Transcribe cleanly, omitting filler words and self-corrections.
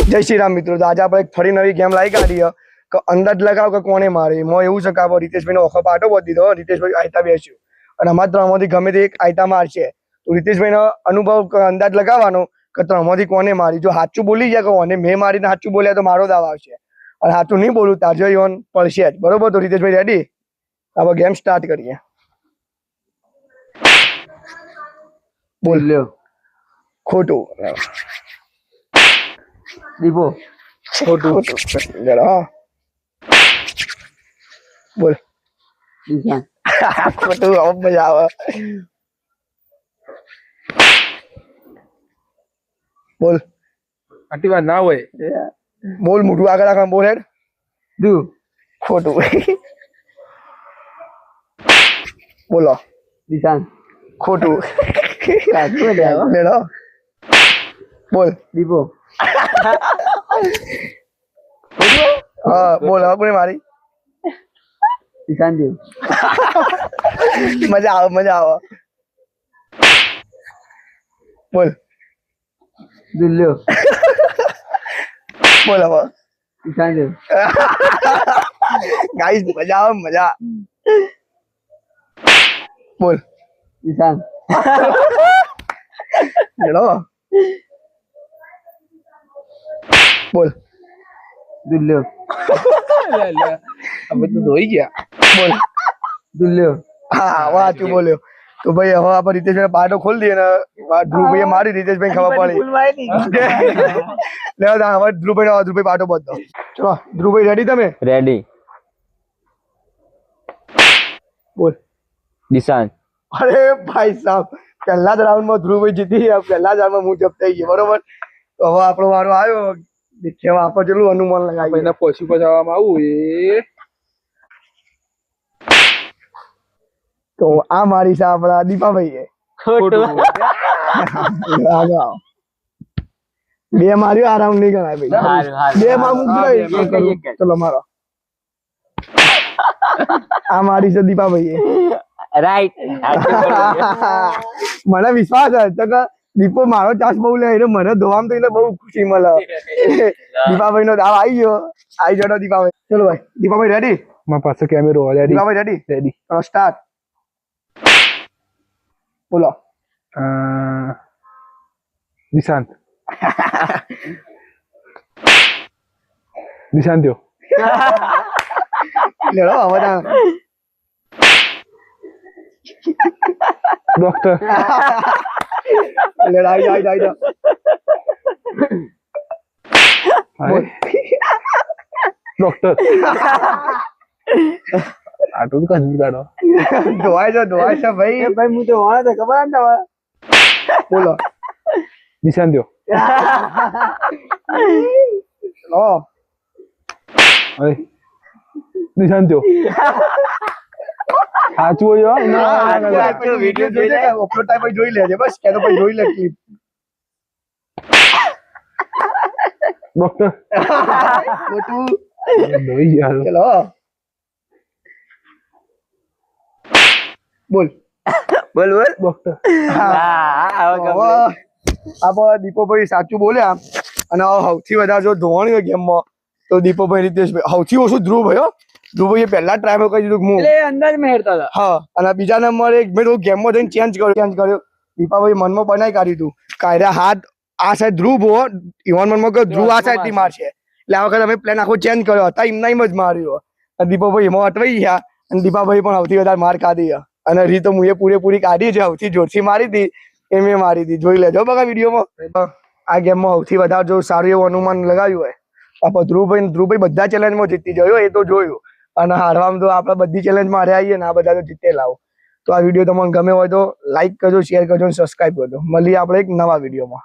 જય શ્રી રામ મિત્રો, તો આજે આપણે એક ફરી નવી ગેમ લાવી કાઢી કે અંદાજ લગાવ કે કોને મારે. એમાં એવું છે કે આપણે રીતેશભાઈનો ઓખો પાટો બોધી દીધો. રીતેશભાઈ આયતા બેસ્યું અને અમારા ત્રણમાંથી ગમે તે એક આયતા મારશે. તો રીતેશભાઈનો અનુભવ અંદાજ લગાવવાનો કે ત્રણમાંથી કોને મારી. જો સાચું બોલી જાય કે કોને મેં મારીને સાચું બોલ્યા તો મારો દાવ આવશે, અને સાચું નહીં બોલું તાજો ઈવન પડશે જ. બરોબર? તો રીતેશભાઈ રેડી? આપણે ગેમ સ્ટાર્ટ કરીએ. બોલ. ખોટું. દીપો ખોટું. જરા બોલ. દિશાન ખોટું. હવે મજા આવે. બોલ. આટલી વાર ના હોય. બોલ. મોટું આગળ રાખવાનું. બોલ હેડ. દુ ખોટું. બોલો. દિશાન ખોટું. સાચું લેવો લેડો. બોલ. દીપો હા બોલ. હવે કોને મારી? દિશાન દેવ મજા આવે, મજા આવે. બોલ. દુલ્યો બોલ હવે. દિશાન દેવ ગાઈસ મજા આવે, મજા. બોલ. દિશાન લેડો. બોલ. દુલ્યો અમે તો ધોઈ ગયા. બોલ. દુલ્યો હા વાંચું બોલ્યો. તો ભાઈ હવે આપણે રીતેશભાઈ પાટો ખોલી દઈએ ને ધ્રુવભાઈએ મારી. રીતેશભાઈ ખબર પડી. લેવા હવે ધ્રુવભાઈ પાટો બધો. ચલો ધ્રુવભાઈ રેડી? તમે રેડી. બોલ. દિશાન. અરે ભાઈ સાહેબ, પહેલા જ રાઉન્ડમાં ધ્રુવભાઈ જીતી ગયા. પહેલા જ રાઉન્ડમાં હું જપ થઈ ગયો. બરોબર? તો હવે આપણો વારો આવ્યો. દેખ્યા આપણે જેટલું અનુમાન લગાવી. એના પછી પચાવવામાં આવું એ તો આ મારી છે આપણા દીપાભાઈ. ખોટું. આગળ આવો. બે માર્યો. આ રાઉન્ડ નહીં ગણાય ભાઈ. હારું, હારું. બે માં મૂકી એક જ, એક જ. ચલો મારો. આ મારી છે દીપાભાઈ. રાઈટ. મને વિશ્વાસ છે કે દીપો મારો ચાન્સ બહુ લે. એટલે મને ધોવામાં તો એને બહુ ખુશી મળે. દીપાભાઈ નો દાવ આવી ગયો. આવી જતો દીપાભાઈ. ચલો ભાઈ. દીપાભાઈ રેડી? મારા પાસે કેમેરો ready. Deepabhai ready? Ready. Start. બોલો. નિશાંત. નિશાંત થયો. લેડો હવે તાણ. ડોક્ટર. લેડો આવી જાઓ. બોલ. ડોક્ટર. આટલું કશું કાઢો. ધોવાય છે ભાઈ. ભાઈ હું તો વાળા તો ખબર ને હવે બોલો. નિશાંત થયો. ઓ હવે નિશાંત થયો. સાચું હોય હો. વિડિયો જોઈ લે. અપલોડ ટાઈમ પર જોઈ લેજે. બસ કેનો પર જોઈ લે ક્લિપ. ડોક્ટર. ખોટું. ધોઈ ગયા. ચલો બોલ. બોલ બોલ. ડોક્ટર. આપણે દીપોભાઈ સાચું બોલ્યા. અને સૌથી વધારે જો ધોવાની હોય ગેમમાં તો દીપોભાઈ, રીતેશભાઈ. સૌથી ઓછું ધ્રુવભાઈ. ધ્રુવભાઈએ પહેલા ટ્રાયમાં કહી દીધું કે હું. એટલે અંદાજ મેં હેરતા હતા. હા. અને બીજા નંબરે મેં તો ગેમમાં જઈને ચેન્જ કર્યો. દીપાભાઈ મનમાં બનાવી કાઢ્યું હતું કાયરા હાથ આ સાઈડ ધ્રુવ હો. ઈવન મનમાં કે ધ્રુવ આ સાઈડ થી મારશે. એટલે આ વખત અમે પ્લાન આખો ચેન્જ કર્યો હતા. એમના એમ જ માર્યો. અને દીપાભાઈ એમાં અટવાઈ ગયા. અને દીપાભાઈ પણ સૌથી વધારે માર ખાધી. અને રીત તો હું એ પૂરેપૂરી કાઢી છે. સૌથી જોરથી મારી હતી એ મેં મારી હતી. જોઈ લેજો બગા વિડીયોમાં. આ ગેમમાં સૌથી વધારે જો સારું એવું અનુમાન લગાવ્યું હોય આપણે ધ્રુવભાઈ બધા ચેલેન્જમાં જીતી ગયો એ તો જોયું. અને હારવામાં તો આપણે બધી ચેલેન્જમાં હાર્યા આવીએ ને આ બધા તો જીતેલા. તો આ વિડીયો તમને ગમે હોય તો લાઈક કરજો, શેર કરજો અને સબસ્ક્રાઈબ કરજો. મળીએ આપણે એક નવા વિડીયોમાં.